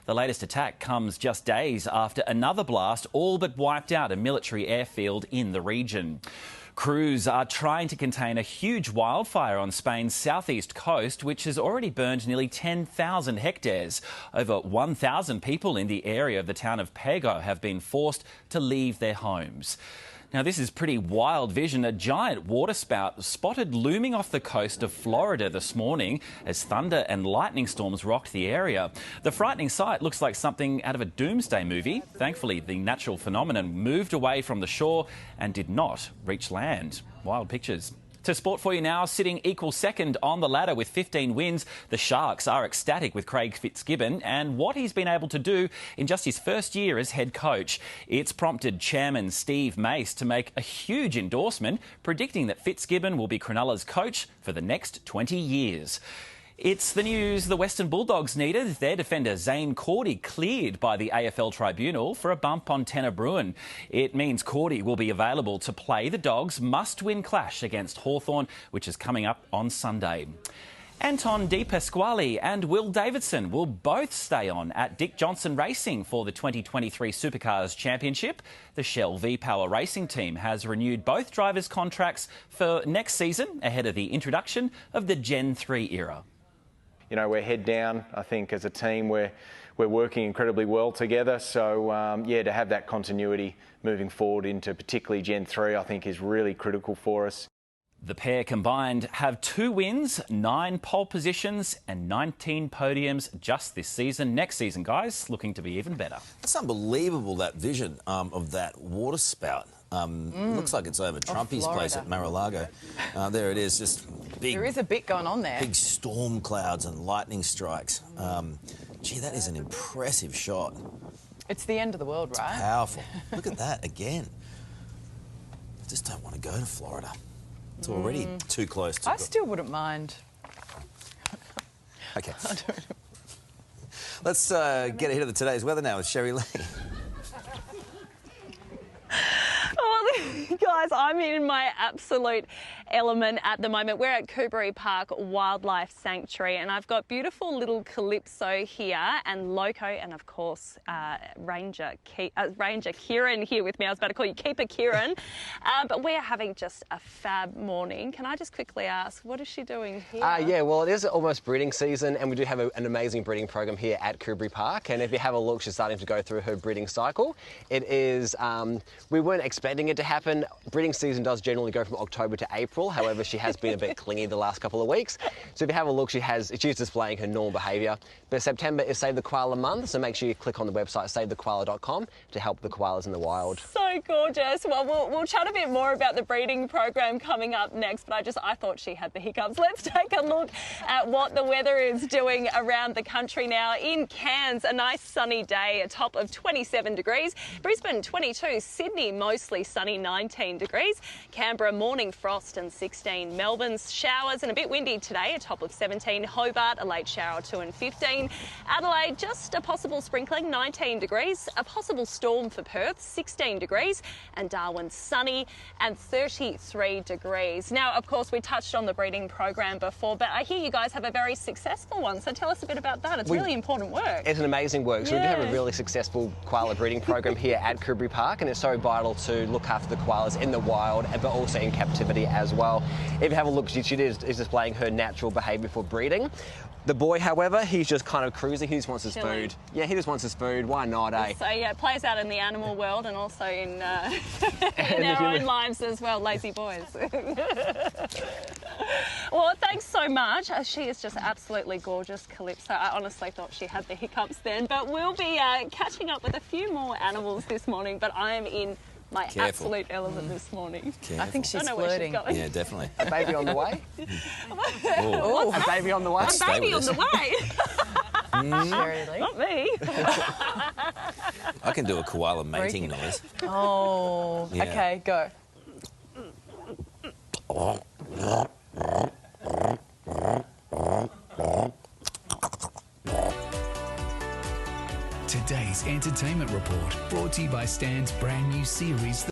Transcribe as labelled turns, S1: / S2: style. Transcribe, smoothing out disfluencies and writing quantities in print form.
S1: The latest attack comes just days after another blast all but wiped out a military airfield in the region. Crews are trying to contain a huge wildfire on Spain's southeast coast, which has already burned nearly 10,000 hectares. Over 1,000 people in the area of the town of Pego have been forced to leave their homes. Now, this is pretty wild vision. A giant waterspout spotted looming off the coast of Florida this morning as thunder and lightning storms rocked the area. The frightening sight looks like something out of a doomsday movie. Thankfully, the natural phenomenon moved away from the shore and did not reach land. Wild pictures. To sport for you now, sitting equal second on the ladder with 15 wins, the Sharks are ecstatic with Craig Fitzgibbon and what he's been able to do in just his first year as head coach. It's prompted Chairman Steve Mace to make a huge endorsement, predicting that Fitzgibbon will be Cronulla's coach for the next 20 years. It's the news the Western Bulldogs needed. Their defender Zane Cordy cleared by the AFL Tribunal for a bump on Tanner Bruin. It means Cordy will be available to play the Dogs' must-win clash against Hawthorn, which is coming up on Sunday. Anton De Pasquale and Will Davidson will both stay on at Dick Johnson Racing for the 2023 Supercars Championship. The Shell V-Power Racing team has renewed both drivers' contracts for next season ahead of the introduction of the Gen 3 era.
S2: You know, we're head down. I think as a team we're working incredibly well together. So, yeah, to have that continuity moving forward into particularly Gen 3, I think is really critical for us.
S1: The pair combined have 2 wins, 9 pole positions and 19 podiums just this season. Next season, guys, looking to be even better.
S3: That's unbelievable, that vision of that water spout. Looks like it's over Trumpy's place at Mar-a-Lago. There it is, just big...
S4: There is a bit going on there.
S3: Big storm clouds and lightning strikes. Gee, that is an impressive shot.
S4: It's the end of the world, right?
S3: Powerful. Look at that again. I just don't want to go to Florida. It's already too close to...
S4: I still wouldn't mind.
S3: OK. Let's get ahead of today's weather now with Scherri-Lee.
S5: Guys, I'm in my absolute element at the moment. We're at Cooberrie Park Wildlife Sanctuary and I've got beautiful little Calypso here and Loco and, of course, Ranger Kieran here with me. I was about to call you Keeper Kieran. But we're having just a fab morning. Can I just quickly ask, what is she doing here?
S6: Yeah, well, it is almost breeding season and we do have an amazing breeding program here at Cooberrie Park. And if you have a look, she's starting to go through her breeding cycle. It is, we weren't expecting it to happen. Breeding season does generally go from October to April. However, she has been a bit clingy the last couple of weeks. So if you have a look, she's displaying her normal behaviour. But September is Save the Koala month, so make sure you click on the website savethekoala.com to help the koalas in the wild.
S5: So gorgeous. Well, we'll chat a bit more about the breeding program coming up next, but I thought she had the hiccups. Let's take a look at what the weather is doing around the country now. In Cairns, a nice sunny day, a top of 27 degrees. Brisbane, 22. Sydney, mostly sunny, 19 degrees. Canberra, morning frost and 16. Melbourne's showers and a bit windy today, a top of 17. Hobart, a late shower, 2 and 15. Adelaide, just a possible sprinkling, 19 degrees. A possible storm for Perth, 16 degrees. And Darwin, sunny and 33 degrees. Now, of course, we touched on the breeding program before, but I hear you guys have a very successful one. So tell us a bit about that. It's really important work.
S6: It's an amazing work. So we do have a really successful koala breeding program here at Cooberrie Park, and it's so vital to look after the koalas in the wild, but also in captivity as well. If you have a look, she is displaying her natural behaviour for breeding. The boy, however, he's just kind of cruising. He just wants his food. Yeah, he just wants his food. Why not, eh?
S5: So, yeah, it plays out in the animal world and also in, in our own lives as well, lazy boys. Well, thanks so much. She is just absolutely gorgeous, Calypso. I honestly thought she had the hiccups then. But we'll be catching up with a few more animals this morning, but I am in my absolute element this morning.
S4: I think she's flirting.
S3: Yeah, definitely.
S6: A baby on the way? Oh, a baby on the way?
S5: A baby on the way?
S4: Scherri-Lee.
S5: Not me.
S3: I can do a koala mating noise.
S4: Oh, yeah. OK, go.
S7: Today's Entertainment Report, brought to you by Stan's brand new series,